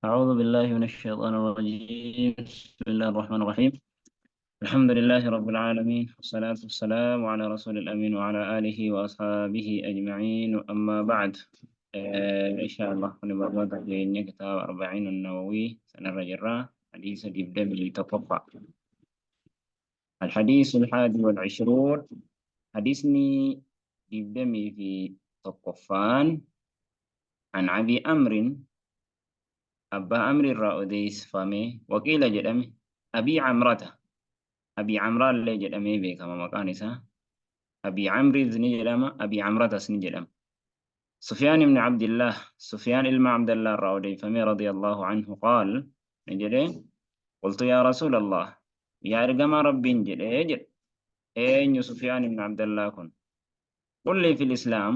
أعوذ بالله من الشيطان الرجيم. بسم الله الرحمن الرحيم. الحمد لله رب العالمين، والصلاة والسلام على رسول الأمين وعلى آله وأصحابه أجمعين، أما بعد. إن شاء الله كنا برمضة جيني كتاب 40 النووي سنة الرجرة حديث دبدب لتطبع. الحديث 21 حديثني دبدمي في تطفان عن أبي أمر. أبا أمر الرأوديس فامي وقيل جدمي أبي عمرته. أبي عمرو اللي جدمي بك ما مكانسا. أبي عمرو زني جدم أبي عمرة سني جدم. سفيان بن عبد الله، سفيان إلما عبد الله الرأودي فمي رضي الله عنه قال نجري قلت يا رسول الله يا رجم ربي نجد أجد أين سفيان بن عبد الله كن قل لي في الإسلام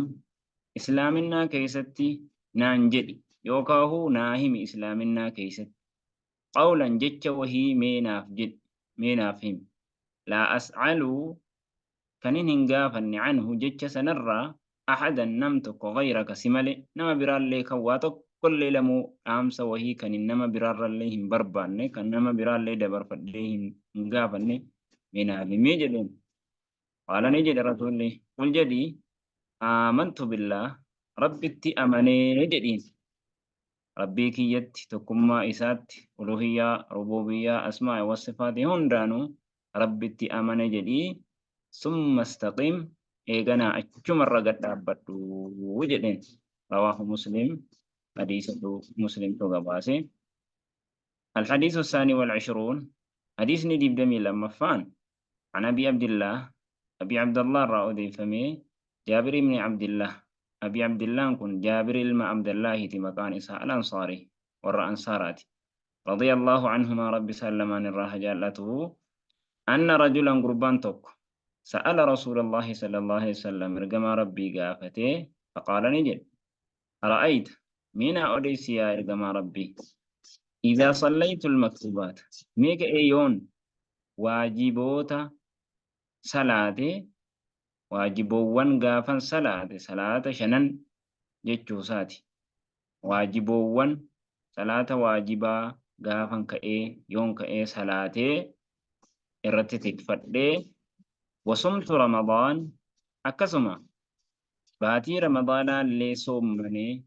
إسلامنا كيستي نانجدي يوكاهو ناهم إسلامنا كيست قولا جتش وهي ميناف جد ميناف هم لا أسأل كنين هنغافن عنه جتش سنرى أحدا نمتك غيرك سمالي نما برال لي كواتك كل لمو أمس وهي كان نما برال ليهم بربان كان نما برال لي دبر فديهم هنغافن من هذه ميجدين. قال نجد رسول الله قل جدي آمنت بالله ربي أمني جدين ربي كيت تكما إسات ألوهية ربوبية أسماء والصفات هندانو ربي أمني جدي ثم استقيم إيغانا أجمع الرغد أبدو وجدين. رواه مسلم حديث مسلم تغباسي. الحديث 22 حديث نديب دمي لما فان عن أبي عبد الله، أبي عبد الله الرأودي فمي جابر بن عبد الله. أبي عبد الله كن جابر الما عبد الله مكان إساء الأنصاري والرأنصارات رضي الله عنهما ربي سلمان الراحة جالته أن رجلا قربان توك سأل رسول الله صلى الله عليه وسلم رقم ربي قافته فقال نجد أرأيت من أوديس يا رقم ربي إذا صليت المكتوبات ميك أيون واجبوت صلاة واجبوان قافا صلاة شنن جتشوساتي واجبوان صلاة واجبا قافا كأي يون كأي صلاة إرتتك فدي وصمت رمضان أكسما باتي رمضان اللي صومني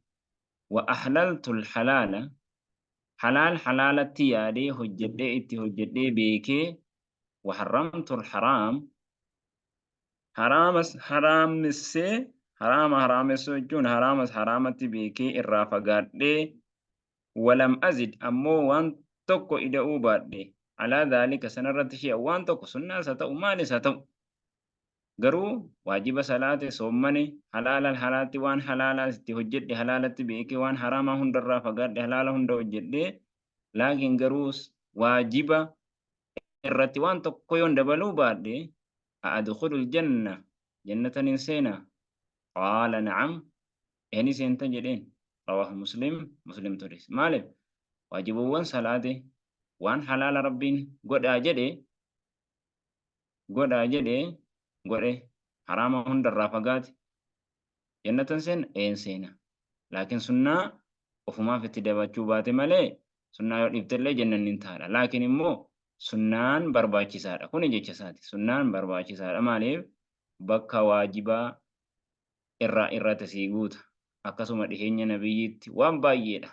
وأحللت الحلال حلال حلالة يادي هجدي اتي هجدي بيكي وحرمت الحرام حرام مسي حرام سجون حرامة بيكي الرافقات دي ولم أزد أمو وان تكو إدعو بعد على ذلك سنرد شيء وان تكو سنة ستو مالي ستو garuu waajiba salaate soommane halaalan halaatti waan halaalaa itti hojjedhe halaalatti beeke waan haramaa hundarraa fagaadhe halaala hunda hojjedhe laakiin garuu waajiba irratti waan tokko yoon dabaluu baadhe adkhulul janna jannatan hin seena qaala na'am ehni seenta jedheen rawaahu muslim turis maaliif waajibuwwan salaate waan halaala rabbiin godhaa jedhe godhe harama hundarraa fagaate jannatan seena laakiin sunnaa ofumaaf itti dabachuu baate malee sunnaa yoo dhiftellee jannan hin taadha laakiin immoo sunnaan barbaachisaadha kuni jecha isaati sunnaan barbaachisaadha maaliif bakka waajibaa irratti sii guuta akkasuma dhiheenya nabiyyiitti waan baay'eedha.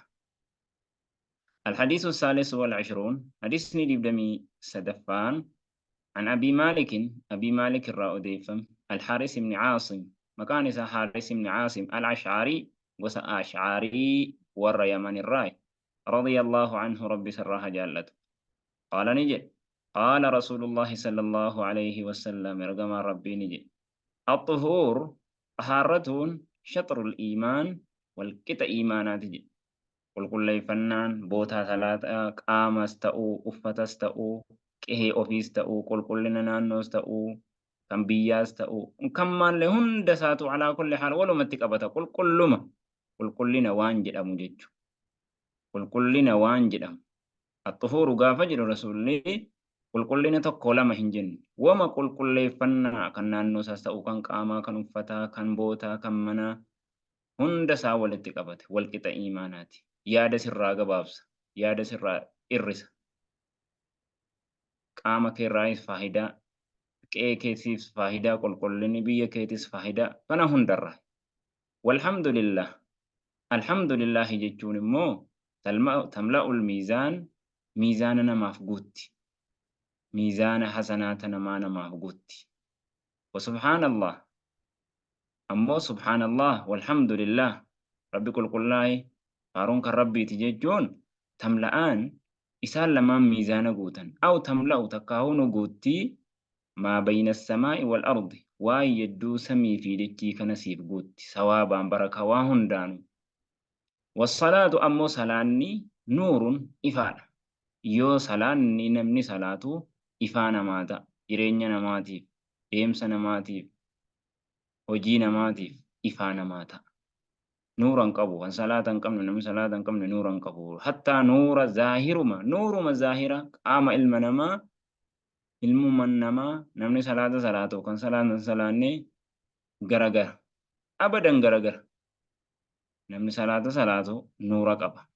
الحديث الثالث والعشرون حديث نديب دمي سدفان عن أبي مالك الرأوديفم الحارث بن عاصم مكان حارث بن عاصم الأشعري أشعري والريمان الراي رضي الله عنه ربي سرها جالته قال نجد قال رسول الله صلى الله عليه وسلم رقم ربي نجد الطهور طهارة شطر الإيمان والكت إيمانات جد قل فنان بوتا ثلاثة قام استأو أفت استأو qehee ofiis ta'uu qulqullina naannoos ta'uu kan biyyaas ta'uu kan maallee hunda isaatu alaa kulli haal walumatti qabata qulqullina waan jedhamu jechuudha. Qulqullina waan jedhamu at-tuhuuru gaafa jedhu rasuulli qulqullina tokko lama hin jenne wama qulqulleeffannaa kan naannoo isaas ta'uu kan qaamaa kan uffataa kan bootaa kan manaa hunda isaa walitti qabate walqixa iimaanaati yaada sirraa gabaabsa yaada sirraa irrisa. Qaama keerraayis faayidaa, qe'ee keetiifis faayidaa, qulqullinni biyya keetis faayidaa kana hundarra. Walhamdulillah. Alhamdulillah jechuun immoo tamla'ul miizaan miizaana namaaf guutti. Miizaana hasanaata namaaf guutti. Wasubhaanallah. Ammoo subhaanallah walhamdulillah. Rabbi qulqullaa'e faaruun kan rabbiiti jechuun tamla'aan isaan lamaan miizaana guutan. Aw tamla'u takkaa'uu nu guuttii maa bayna samaa'i wal ardi. Waan yedduu samii fi dachii kana siif guutti. Sawaabaan barakaa waa hundaanu. Wassalaatu ammoo salaanni nuurun ifaadha. Yoo salaanni namni salaatu ifaa namaa ta'a. Jireenya namaatiif, deemsa namaatiif, hojii namaatiif ifaa namaa ta'a. Nuura hin qabu. Kan salaata hin qabne namni salaata hin qabne nuura hin qabu. Hattaa nuura nuuruma zaahira qaama ilma namaa, ilmuma namaa namni salaata salaatu kan salaata salaannee garagara. Abadan garagara. Namni salaata salaatu nuura qaba.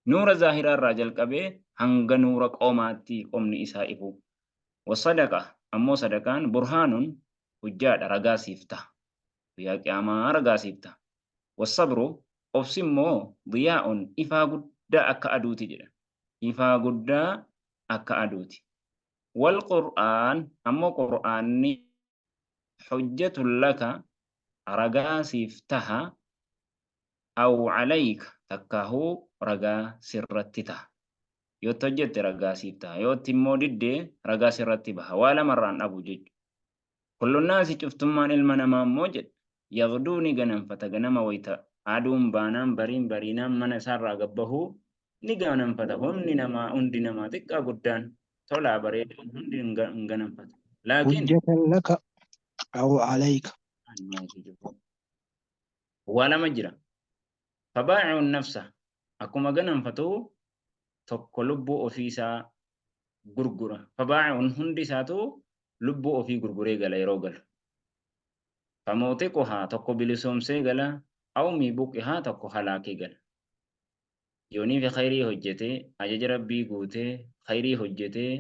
Nuura zaahiraa irraa jalqabee hanga nuura qoomaatti qomni isaa ifu. Wasadaqa ammoo sadaqaan burhaanun hujjaadha ragaa siif ta'a. Guyyaa qiyaamaa ragaa siif ta'a. Wasabru obsi immoo diyaa'un ifaa guddaa akka aduuti jedha. Ifaa guddaa akka aduuti. Wal qur'aan ammoo qur'aanni hujjatun laka ragaa siif taha aw calayka takkahuu ragaa sirratti taha. Yoo hojjette ragaa siif taha. Yoo immoo diddee ragaa sirratti baha. Waa lamarraan dhabu jechuudha. Kullu naasi cuftummaan ilma namaa immoo jedha. Yagduu ni ganamfata ganama wayita aduun baanaan bariinaan mana isaarraa gabbahuu ni ganamfata. Hundi namaa xiqqaa guddaan tolaa bareedaan hundi hin ganamfata. Laakiin حجة لك أو عليك. waa lama jira. Fabaa'i'uun nafsa akkuma ganamfatu tokko lubbuu ofiisaa gurgura. Fabaa'i'uun hundi isaatu lubbuu ofii gurguree gala yeroo galu. Famootiquhaa tokko bilisoomsee gala. Aw miibuqihaa tokko halaakee gala. Yoonii fi khayrii hojjetee ajaja rabbii guutee khayrii hojjetee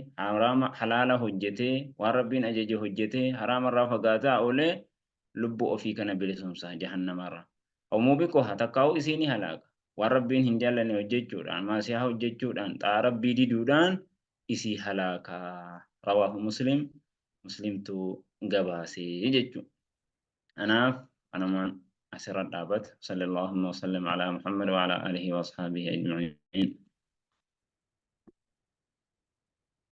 halaala hojjetee waan rabbiin ajaje hojjetee haraamarraa fagaataa oolee lubbuu ofii kana bilisoomsaa jahannamarraa. Aw muubiquhaa takkaa'uu isiinii halaaka. Waan rabbiin hin jaallanne hojjechuudhaan maasiyaa hojjechuudhaan xaa rabbii diduudhaan isii halaakaa. Rawaahu muslimtu gabaasee jechuudha. Anaaf anumaan asirra dhaabbata. Sallallahu alaihi wa sallam ala Muhammad wa ala alihi wa ashabihi ajma'in.